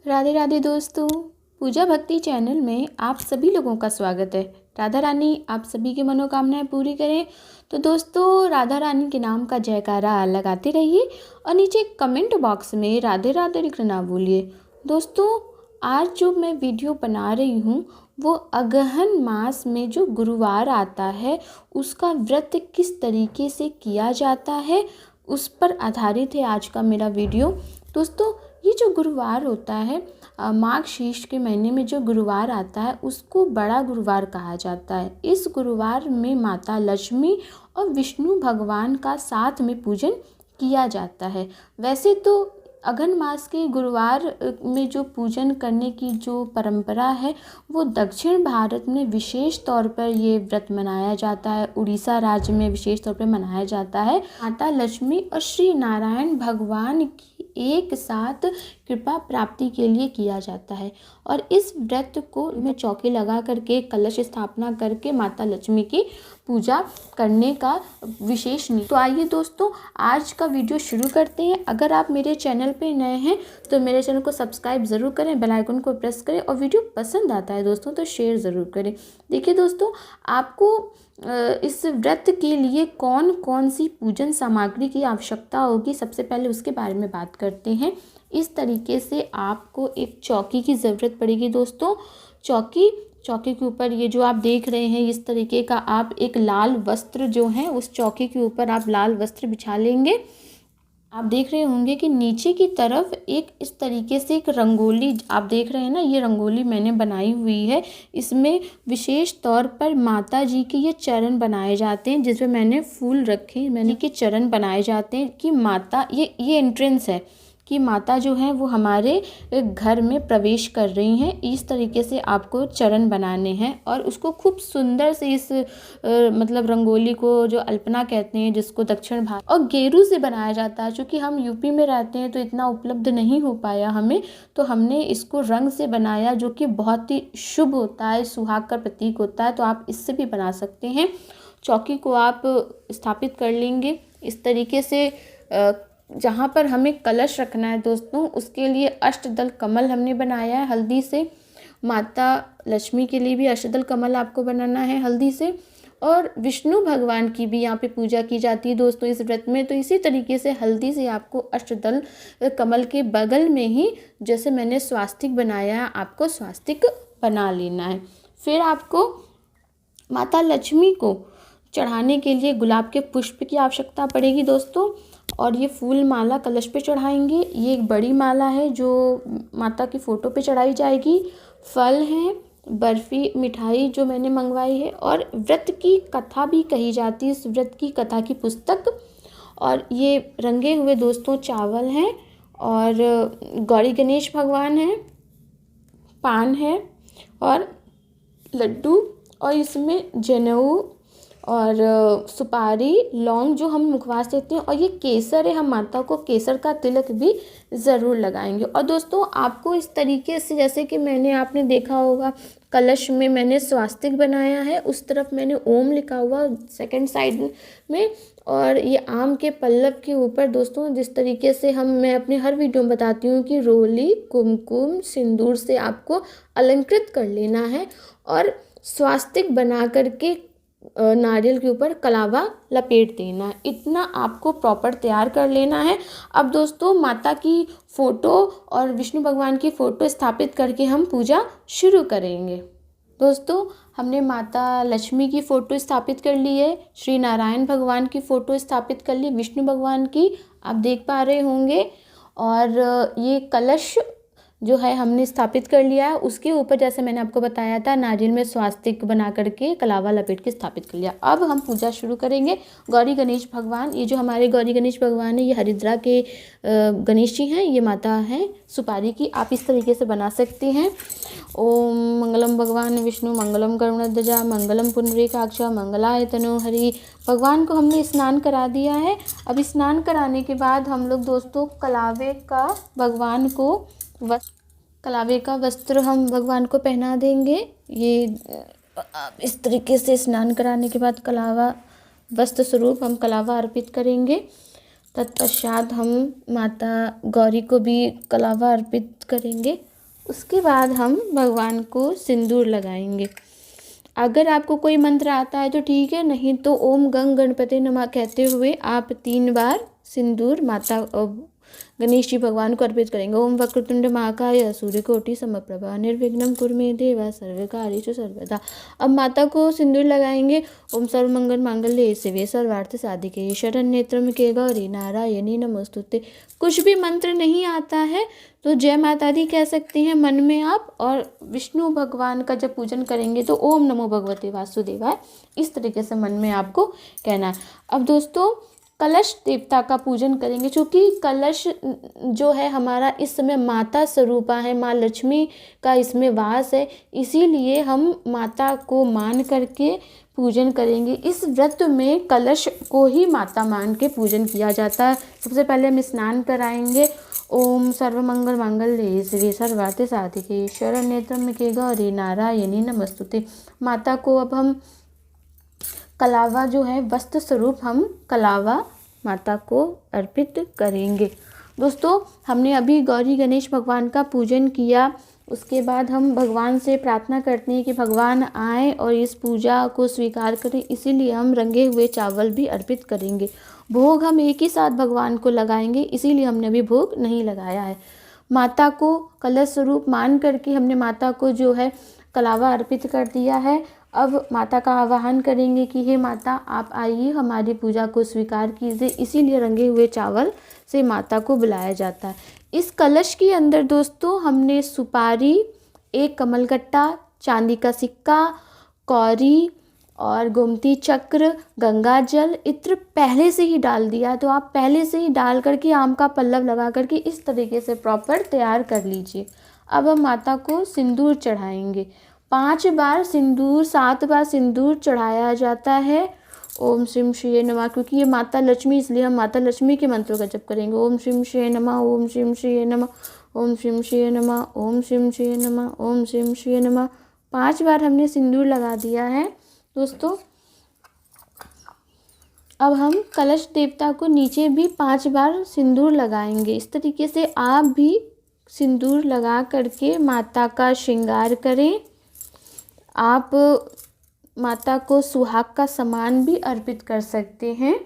राधे राधे दोस्तों, पूजा भक्ति चैनल में आप सभी लोगों का स्वागत है। राधा रानी आप सभी की मनोकामनाएं पूरी करें। तो दोस्तों, राधा रानी के नाम का जयकारा लगाते रहिए और नीचे कमेंट बॉक्स में राधे राधे लिखना ना भूलिए। दोस्तों, आज जो मैं वीडियो बना रही हूँ वो अगहन मास में जो गुरुवार आता है उसका व्रत किस तरीके से किया जाता है उस पर आधारित है आज का मेरा वीडियो। दोस्तों, ये जो गुरुवार होता है माघ शीर्ष के महीने में जो गुरुवार आता है उसको बड़ा गुरुवार कहा जाता है। इस गुरुवार में माता लक्ष्मी और विष्णु भगवान का साथ में पूजन किया जाता है। वैसे तो अघन मास के गुरुवार में जो पूजन करने की जो परंपरा है वो दक्षिण भारत में विशेष तौर पर ये व्रत मनाया जाता है। उड़ीसा राज्य में विशेष तौर पर मनाया जाता है। माता लक्ष्मी और श्री नारायण भगवान की एक साथ कृपा प्राप्ति के लिए किया जाता है और इस व्रत को में चौकी लगा करके कलश स्थापना करके माता लक्ष्मी की पूजा करने का विशेष नहीं। तो आइए दोस्तों, आज का वीडियो शुरू करते हैं। अगर आप मेरे चैनल पे नए हैं तो मेरे चैनल को सब्सक्राइब ज़रूर करें, बेल आइकन को प्रेस करें और वीडियो पसंद आता है दोस्तों तो शेयर ज़रूर करें। देखिए दोस्तों, आपको इस व्रत के लिए कौन कौन सी पूजन सामग्री की आवश्यकता होगी, सबसे पहले उसके बारे में बात करते हैं। इस तरीके से आपको एक चौकी की ज़रूरत पड़ेगी दोस्तों। चौकी के ऊपर ये जो आप देख रहे हैं इस तरीके का आप एक लाल वस्त्र जो है उस चौकी के ऊपर आप लाल वस्त्र बिछा लेंगे। आप देख रहे होंगे कि नीचे की तरफ एक इस तरीके से एक रंगोली आप देख रहे हैं ना, ये रंगोली मैंने बनाई हुई है। इसमें विशेष तौर पर माता जी के ये चरण बनाए जाते हैं जिसमें मैंने फूल रखे, मैंने के चरण बनाए जाते हैं कि माता ये एंट्रेंस है कि माता जो है वो हमारे घर में प्रवेश कर रही हैं। इस तरीके से आपको चरण बनाने हैं और उसको खूब सुंदर से इस मतलब रंगोली को जो अल्पना कहते हैं जिसको दक्षिण भारत और गेरू से बनाया जाता है। चूँकि हम यूपी में रहते हैं तो इतना उपलब्ध नहीं हो पाया हमें, तो हमने इसको रंग से बनाया जो कि बहुत ही शुभ होता है, सुहाग का प्रतीक होता है। तो आप इससे भी बना सकते हैं। चौकी को आप स्थापित कर लेंगे इस तरीके से। जहाँ पर हमें कलश रखना है दोस्तों उसके लिए अष्टदल कमल हमने बनाया है हल्दी से। माता लक्ष्मी के लिए भी अष्टदल कमल आपको बनाना है हल्दी से और विष्णु भगवान की भी यहाँ पे पूजा की जाती है दोस्तों इस व्रत में। तो इसी तरीके से हल्दी से आपको अष्टदल कमल के बगल में ही जैसे मैंने स्वास्तिक बनाया है आपको स्वास्तिक बना लेना है। फिर आपको माता लक्ष्मी को चढ़ाने के लिए गुलाब के पुष्प की आवश्यकता पड़ेगी दोस्तों और ये फूल माला कलश पे चढ़ाएंगे। ये एक बड़ी माला है जो माता की फ़ोटो पे चढ़ाई जाएगी। फल हैं, बर्फ़ी, मिठाई जो मैंने मंगवाई है और व्रत की कथा भी कही जाती है, इस व्रत की कथा की पुस्तक। और ये रंगे हुए दोस्तों चावल हैं और गौरी गणेश भगवान हैं, पान है और लड्डू और इसमें जनेऊ और सुपारी लौंग जो हम मुखवास देते हैं और ये केसर है, हम माता को केसर का तिलक भी ज़रूर लगाएंगे। और दोस्तों आपको इस तरीके से जैसे कि आपने देखा होगा कलश में मैंने स्वास्तिक बनाया है, उस तरफ मैंने ओम लिखा हुआ सेकंड साइड में और ये आम के पल्लव के ऊपर दोस्तों जिस तरीके से मैं अपने हर वीडियो में बताती हूँ कि रोली कुमकुम सिंदूर से आपको अलंकृत कर लेना है और स्वास्तिक बना करके नारियल के ऊपर कलावा लपेट देना है। इतना आपको प्रॉपर तैयार कर लेना है। अब दोस्तों माता की फ़ोटो और विष्णु भगवान की फ़ोटो स्थापित करके हम पूजा शुरू करेंगे। दोस्तों हमने माता लक्ष्मी की फ़ोटो स्थापित कर ली है, श्री नारायण भगवान की फ़ोटो स्थापित कर ली, विष्णु भगवान की आप देख पा रहे होंगे और ये कलश जो है हमने स्थापित कर लिया है। उसके ऊपर जैसे मैंने आपको बताया था नारियल में स्वास्तिक बना करके कलावा लपेट के स्थापित कर लिया। अब हम पूजा शुरू करेंगे। गौरी गणेश भगवान, ये जो हमारे गौरी गणेश भगवान है ये हरिद्रा के गणेश जी हैं, ये माता हैं सुपारी की। आप इस तरीके से बना सकते हैं। ओम मंगलम भगवान विष्णु मंगलम गरुणध्वजा मंगलम पुंडरीकाक्ष मंगलाय तनोहरि। भगवान को हमने स्नान करा दिया है। अब स्नान कराने के बाद हम लोग दोस्तों कलावे का भगवान को कलावे का वस्त्र हम भगवान को पहना देंगे। ये इस तरीके से स्नान कराने के बाद कलावा वस्त्र स्वरूप हम कलावा अर्पित करेंगे। तत्पश्चात हम माता गौरी को भी कलावा अर्पित करेंगे उसके बाद हम भगवान को सिंदूर लगाएंगे। अगर आपको कोई मंत्र आता है तो ठीक है, नहीं तो ओम गंग गणपति नमः कहते हुए आप 3 बार सिंदूर माता गणेश जी भगवान को अर्पित करेंगे। ओम वक्रतुंड महाकाय सूर्यकोटि समप्रभा निर्विघ्नं कुरु मे देव सर्वकार्येषु सर्वदा। अब माता को सिंदूर लगाएंगे। ओम सर्वमंगल मांगल्ये शिवे सर्वार्थ साधिके शरण्ये त्र्यंबके गौरी नारायणी नमोस्तुते। कुछ भी मंत्र नहीं आता है तो जय माता दी कह सकते हैं मन में आप, और विष्णु भगवान का जब पूजन करेंगे तो ओम नमो भगवते वासुदेवाय, इस तरीके से मन में आपको कहना है। अब दोस्तों कलश देवता का पूजन करेंगे, क्योंकि कलश जो है हमारा इस समय माता स्वरूपा है, माँ लक्ष्मी का इसमें वास है, इसीलिए हम माता को मान करके पूजन करेंगे। इस व्रत में कलश को ही माता मान के पूजन किया जाता है। सबसे पहले हम स्नान कराएंगे। ओम सर्वमंगल मांगल्ये शिवे सर्वार्थ साधिके शरण्ये त्र्यंबके गौरी नारायणी नमोस्तुते। माता को अब हम कलावा जो है वस्त्र स्वरूप हम कलावा माता को अर्पित करेंगे। दोस्तों हमने अभी गौरी गणेश भगवान का पूजन किया, उसके बाद हम भगवान से प्रार्थना करते हैं कि भगवान आए और इस पूजा को स्वीकार करें, इसीलिए हम रंगे हुए चावल भी अर्पित करेंगे। भोग हम एक ही साथ भगवान को लगाएंगे, इसीलिए हमने अभी भोग नहीं लगाया है। माता को कलश स्वरूप मान करके हमने माता को जो है कलावा अर्पित कर दिया है। अब माता का आवाहन करेंगे कि हे माता आप आइए, हमारी पूजा को स्वीकार कीजिए, इसीलिए रंगे हुए चावल से माता को बुलाया जाता है। इस कलश के अंदर दोस्तों हमने सुपारी, एक कमलगट्टा, चांदी का सिक्का, कौरी और गोमती चक्र, गंगा जल, इत्र पहले से ही डाल दिया, तो आप पहले से ही डाल करके आम का पल्लव लगा करके इस तरीके से प्रॉपर तैयार कर लीजिए। अब हम माता को सिंदूर चढ़ाएंगे। 5 बार सिंदूर, 7 बार सिंदूर चढ़ाया जाता है। ओम श्रीम श्री नमः, क्योंकि ये माता लक्ष्मी, इसलिए हम माता लक्ष्मी के मंत्रों का जप करेंगे। ओम श्रीम श्री नमः, ओम श्रीम श्री नमः, ओम श्रीम श्री नमः, ओम श्रीम श्री नमः, ओम श्रीम श्री नमः। 5 बार हमने सिंदूर लगा दिया है दोस्तों। अब हम कलश देवता को नीचे भी 5 बार सिंदूर लगाएंगे। इस तरीके से आप भी सिंदूर लगा करके माता का श्रृंगार करें। आप माता को सुहाग का सामान भी अर्पित कर सकते हैं।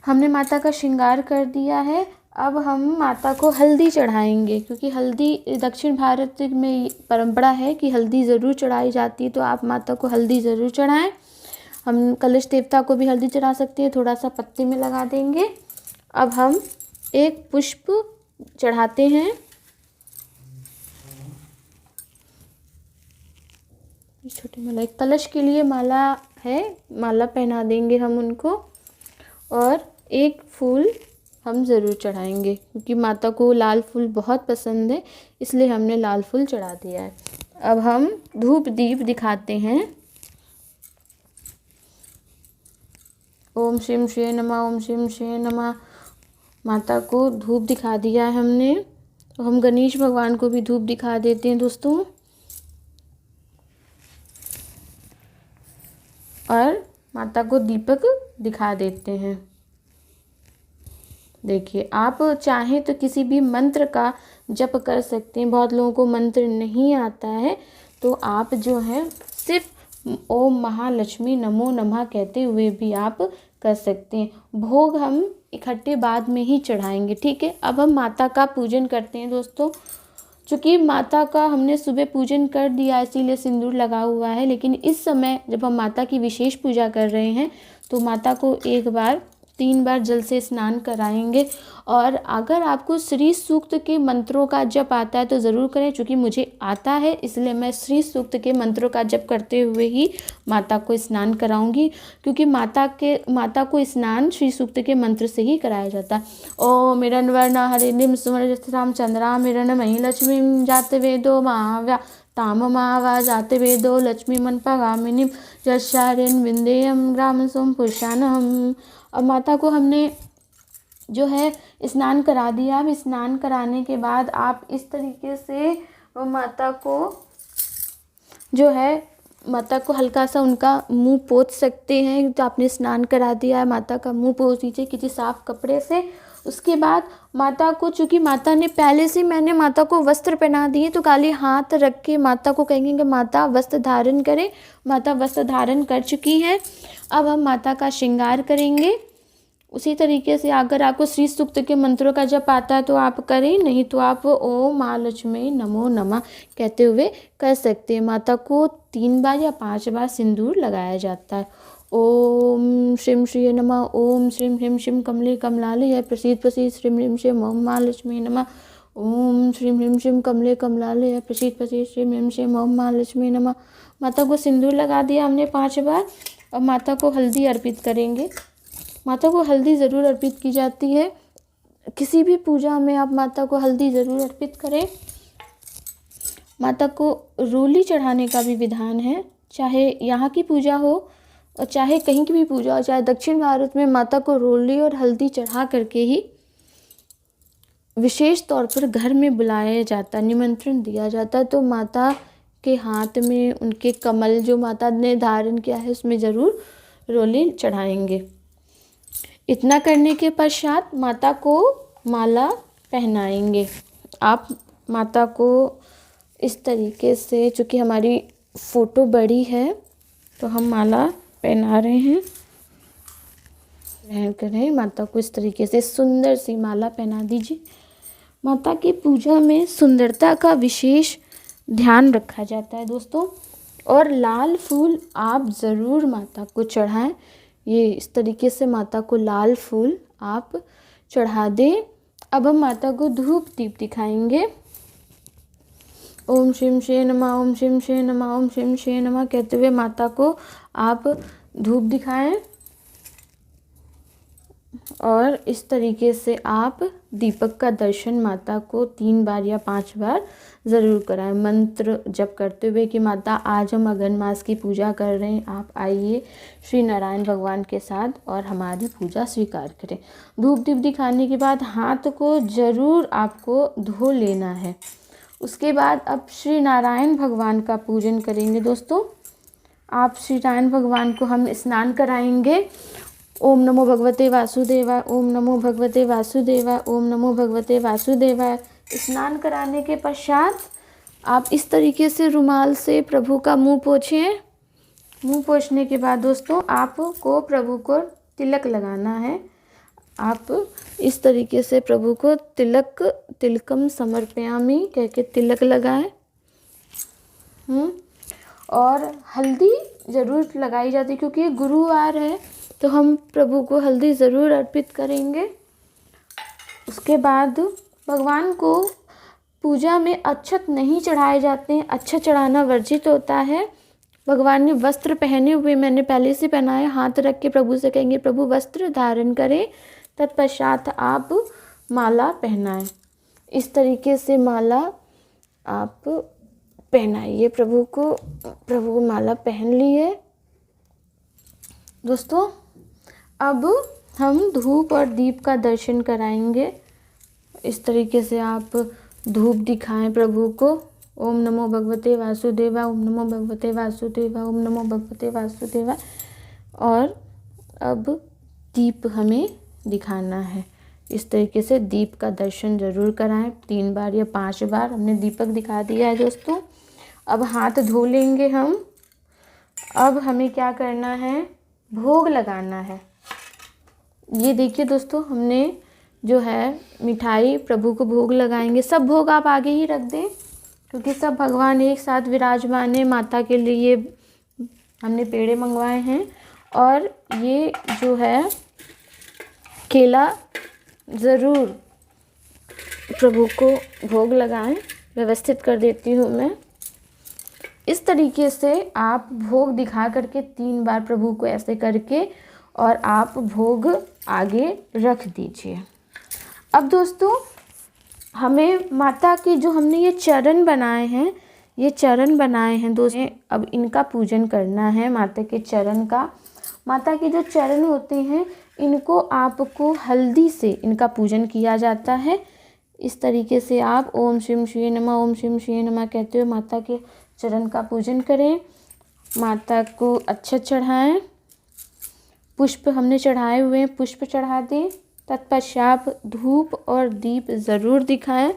हमने माता का श्रृंगार कर दिया है। अब हम माता को हल्दी चढ़ाएंगे, क्योंकि हल्दी दक्षिण भारत में परंपरा है कि हल्दी ज़रूर चढ़ाई जाती है, तो आप माता को हल्दी ज़रूर चढ़ाएं। हम कलश देवता को भी हल्दी चढ़ा सकते हैं, थोड़ा सा पत्ते में लगा देंगे। अब हम एक पुष्प चढ़ाते हैं। छोटी माला, एक कलश के लिए माला है, माला पहना देंगे हम उनको, और एक फूल हम ज़रूर चढ़ाएंगे, क्योंकि माता को लाल फूल बहुत पसंद है, इसलिए हमने लाल फूल चढ़ा दिया है। अब हम धूप दीप दिखाते हैं। ओम श्रीम श्री नमः, ओम श्रीम श्री नमः। माता को धूप दिखा दिया है हमने, तो हम गणेश भगवान को भी धूप दिखा देते हैं दोस्तों। और माता को दीपक दिखा देते हैं। देखिए, आप चाहें तो किसी भी मंत्र का जप कर सकते हैं। बहुत लोगों को मंत्र नहीं आता है, तो आप जो है सिर्फ ओम महालक्ष्मी नमो नमः कहते हुए भी आप कर सकते हैं। भोग हम इकट्ठे बाद में ही चढ़ाएंगे, ठीक है। अब हम माता का पूजन करते हैं दोस्तों। चूँकि माता का हमने सुबह पूजन कर दिया, इसीलिए सिंदूर लगा हुआ है, लेकिन इस समय जब हम माता की विशेष पूजा कर रहे हैं तो माता को 3 बार जल से स्नान कराएंगे। और अगर आपको श्री सूक्त के मंत्रों का जप आता है तो ज़रूर करें, चूँकि मुझे आता है, इसलिए मैं श्री सूक्त के मंत्रों का जप करते हुए ही माता को स्नान कराऊंगी, क्योंकि माता को स्नान श्री सूक्त के मंत्र से ही कराया जाता है। ओम हिरण्यवर्णा हरिणीं सुवर्णरजतां चंद्रां हिरण्मयीं लक्ष्मीं जात वेदो महाव्या ताममावा जात वेदो लक्ष्मीमन्पगामिनीं यस्यारेण विन्देयं ग्राम सोम पुरुषानहम्। अब माता को हमने जो है स्नान करा दिया। अब स्नान कराने के बाद आप इस तरीके से माता को जो है माता को हल्का सा उनका मुंह पोंछ सकते हैं। तो आपने स्नान करा दिया है, माता का मुंह पोंछ दीजिए किसी साफ़ कपड़े से। उसके बाद माता को, चूँकि माता ने पहले से, मैंने माता को वस्त्र पहना दिए, तो खाली हाथ रख के माता को कहेंगे कि माता वस्त्र धारण करें। माता वस्त्र धारण कर चुकी हैं। अब हम माता का श्रृंगार करेंगे। उसी तरीके से अगर आपको श्री सूक्त के मंत्रों का जप आता है तो आप करें, नहीं तो आप ओम महालक्ष्मी नमो नमः कहते हुए कर सकते हैं। माता को 3 बार या 5 बार सिंदूर लगाया जाता है। ओम श्रीम श्री नमः, ओम श्रीम ह्रीम श्रीम कमले कमलाले है प्रसीद प्रसीद श्रीम ह्रीम श्रीम ओम महालक्ष्मी नमः। ओम श्रीम ह्रीम श्रीम कमले कमलाले है प्रसीद प्रसीद श्रीम ह्रीम श्रीम ओम महालक्ष्मी नमः। माता को सिंदूर लगा दिया हमने 5 बार। और माता को हल्दी अर्पित करेंगे। माता को हल्दी ज़रूर अर्पित की जाती है। किसी भी पूजा में आप माता को हल्दी ज़रूर अर्पित करें। माता को रोली चढ़ाने का भी विधान है, चाहे यहाँ की पूजा हो और चाहे कहीं की भी पूजा हो, चाहे दक्षिण भारत में माता को रोली और हल्दी चढ़ा करके ही विशेष तौर पर घर में बुलाया जाता, निमंत्रण दिया जाता। तो माता के हाथ में उनके कमल जो माता ने धारण किया है उसमें ज़रूर रोली चढ़ाएंगे। इतना करने के पश्चात माता को माला पहनाएंगे। आप माता को इस तरीके से, चूँकि हमारी फ़ोटो बड़ी है तो हम माला पहना रहे हैं। ग्रहण करें, माता को इस तरीके से सुंदर सी माला पहना दीजिए। माता की पूजा में सुंदरता का विशेष ध्यान रखा जाता है दोस्तों। और लाल फूल आप ज़रूर माता को चढ़ाएं। ये इस तरीके से माता को लाल फूल आप चढ़ा दें। अब हम माता को धूप दीप दिखाएंगे। ओम शिम शे नमः, ओम शिम शे नमः, ओम शिम शे नमः कहते हुए माता को आप धूप दिखाएं। और इस तरीके से आप दीपक का दर्शन माता को 3 बार या 5 बार ज़रूर कराएं, मंत्र जप करते हुए कि माता आज हम अघन मास की पूजा कर रहे हैं, आप आइए श्री नारायण भगवान के साथ और हमारी पूजा स्वीकार करें। धूप दीप दिखाने के बाद हाथ को ज़रूर आपको धो लेना है। उसके बाद अब श्री नारायण भगवान का पूजन करेंगे दोस्तों। आप श्री नारायण भगवान को हम स्नान कराएंगे। ओम नमो भगवते वासुदेवाय, ओम नमो भगवते वासुदेवाय, ओम नमो भगवते वासुदेवाय। स्नान कराने के पश्चात आप इस तरीके से रुमाल से प्रभु का मुंह पोंछें। मुंह पोंछने के बाद दोस्तों आपको प्रभु को तिलक लगाना है। आप इस तरीके से प्रभु को तिलकम समर्पयामि कह के तिलक लगाएं। और हल्दी ज़रूर लगाई जाती है क्योंकि ये गुरुवार है, तो हम प्रभु को हल्दी ज़रूर अर्पित करेंगे। उसके बाद भगवान को पूजा में अक्षत नहीं चढ़ाए जाते हैं। अक्षत चढ़ाना वर्जित होता है। भगवान ने वस्त्र पहने हुए, मैंने पहले से पहनाया, हाथ रख के प्रभु से कहेंगे प्रभु वस्त्र धारण करें। तत्पश्चात आप माला पहनाएं। इस तरीके से माला आप पहनाइए प्रभु को। प्रभु माला पहन ली है दोस्तों। अब हम धूप और दीप का दर्शन कराएंगे। इस तरीके से आप धूप दिखाएं प्रभु को। ओम नमो भगवते वासुदेवाय, ओम नमो भगवते वासुदेवाय, ओम नमो भगवते वासुदेवाय। और अब दीप हमें दिखाना है। इस तरीके से दीप का दर्शन ज़रूर कराएं 3 बार या 5 बार। हमने दीपक दिखा दिया है दोस्तों। अब हाथ धो लेंगे हम। अब हमें क्या करना है, भोग लगाना है। ये देखिए दोस्तों, हमने जो है मिठाई प्रभु को भोग लगाएंगे। सब भोग आप आगे ही रख दें क्योंकि सब भगवान एक साथ विराजमान है। माता के लिए हमने पेड़े मंगवाए हैं। और ये जो है केला ज़रूर प्रभु को भोग लगाएं। व्यवस्थित कर देती हूँ मैं। इस तरीके से आप भोग दिखा करके 3 बार प्रभु को ऐसे करके और आप भोग आगे रख दीजिए। अब दोस्तों हमें माता की जो हमने ये चरण बनाए हैं दोस्तों, अब इनका पूजन करना है। माता के चरण का, माता के जो चरण होते हैं इनको आपको हल्दी से इनका पूजन किया जाता है। इस तरीके से आप ओम शिम श्री नमः, ओम शिम श्री नमः कहते हुए माता के चरण का पूजन करें। माता को अक्षत चढ़ाएं। पुष्प हमने चढ़ाए हुए हैं, पुष्प चढ़ा दें। तत्पश्चात धूप और दीप ज़रूर दिखाएं।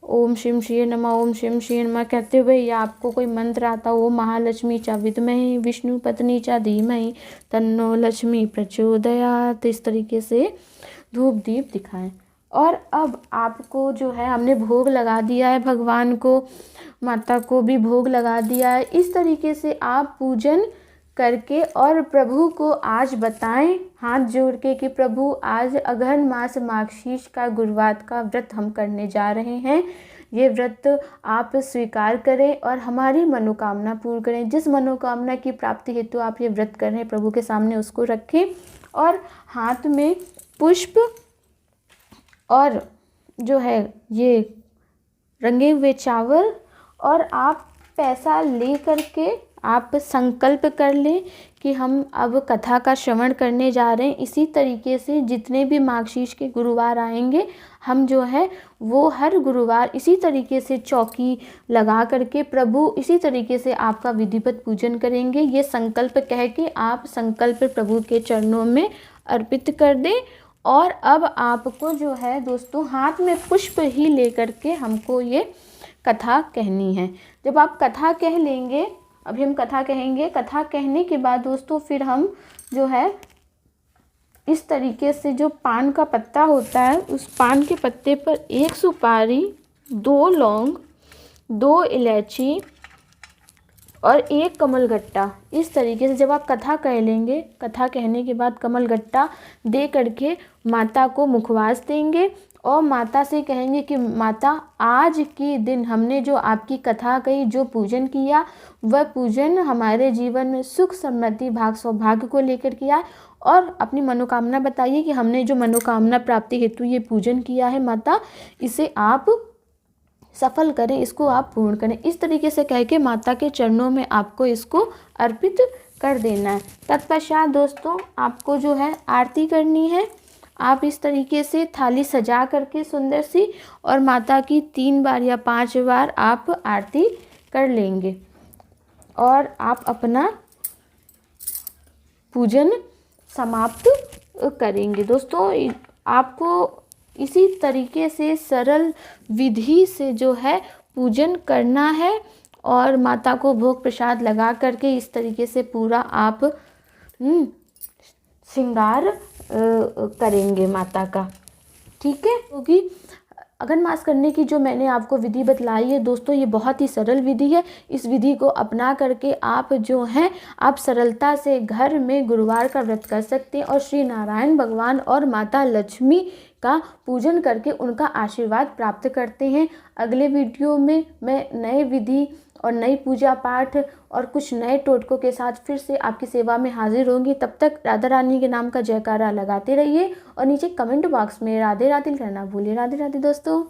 ओम शिव शिव नमः, ओम शिव शिव नमः कहते हुए, या आपको कोई मंत्र आता हो, महालक्ष्मी च विद्महे विष्णु पत्नी च धीमहि तन्नो लक्ष्मी प्रचोदयात्, इस तरीके से धूप दीप दिखाएं। और अब आपको जो है, हमने भोग लगा दिया है भगवान को, माता को भी भोग लगा दिया है। इस तरीके से आप पूजन करके और प्रभु को आज बताएं हाथ जोड़ के कि प्रभु आज अगहन मास माघशीर्ष का गुरुवार का व्रत हम करने जा रहे हैं। ये व्रत आप स्वीकार करें और हमारी मनोकामना पूर्ण करें। जिस मनोकामना की प्राप्ति हेतु आप ये व्रत कर रहे हैं, प्रभु के सामने उसको रखें और हाथ में पुष्प और जो है ये रंगे हुए चावल और आप पैसा ले करके आप संकल्प कर लें कि हम अब कथा का श्रवण करने जा रहे हैं। इसी तरीके से जितने भी माघशीर्ष के गुरुवार आएंगे, हम जो है वो हर गुरुवार इसी तरीके से चौकी लगा करके प्रभु इसी तरीके से आपका विधिवत पूजन करेंगे। ये संकल्प कह के आप संकल्प प्रभु के चरणों में अर्पित कर दें। और अब आपको जो है दोस्तों, हाथ में पुष्प ही लेकर के हमको ये कथा कहनी है। जब आप कथा कह लेंगे, अभी हम कथा कहेंगे, कथा कहने के बाद दोस्तों फिर हम जो है इस तरीके से जो पान का पत्ता होता है, उस पान के पत्ते पर 1 सुपारी, 2 लौंग, 2 इलायची और 1 कमलगट्टा, इस तरीके से जब आप कथा कह लेंगे, कथा कहने के बाद कमलगट्टा दे करके माता को मुखवास देंगे और माता से कहेंगे कि माता, आज के दिन हमने जो आपकी कथा कही, जो पूजन किया, वह पूजन हमारे जीवन में सुख समृद्धि भाग सौभाग्य को लेकर किया और अपनी मनोकामना बताइए कि हमने जो मनोकामना प्राप्ति हेतु ये पूजन किया है माता, इसे आप सफल करें, इसको आप पूर्ण करें। इस तरीके से कह के माता के चरणों में आपको इसको अर्पित कर देना है। तत्पश्चात दोस्तों आपको जो है आरती करनी है। आप इस तरीके से थाली सजा करके सुंदर सी और माता की 3 बार या 5 बार आप आरती कर लेंगे और आप अपना पूजन समाप्त करेंगे। दोस्तों आपको इसी तरीके से सरल विधि से जो है पूजन करना है और माता को भोग प्रसाद लगा करके इस तरीके से पूरा आप श्रृंगार करेंगे माता का। ठीक है, क्योंकि अगहन मास करने की जो मैंने आपको विधि बतलाई है दोस्तों, ये बहुत ही सरल विधि है। इस विधि को अपना करके आप जो हैं आप सरलता से घर में गुरुवार का व्रत कर सकते हैं और श्री नारायण भगवान और माता लक्ष्मी का पूजन करके उनका आशीर्वाद प्राप्त करते हैं। अगले वीडियो में मैं नए विधि और नई पूजा पाठ और कुछ नए टोटकों के साथ फिर से आपकी सेवा में हाजिर होंगी। तब तक राधा रानी के नाम का जयकारा लगाते रहिए और नीचे कमेंट बॉक्स में राधे राधे करना भूलिए। राधे राधे दोस्तों।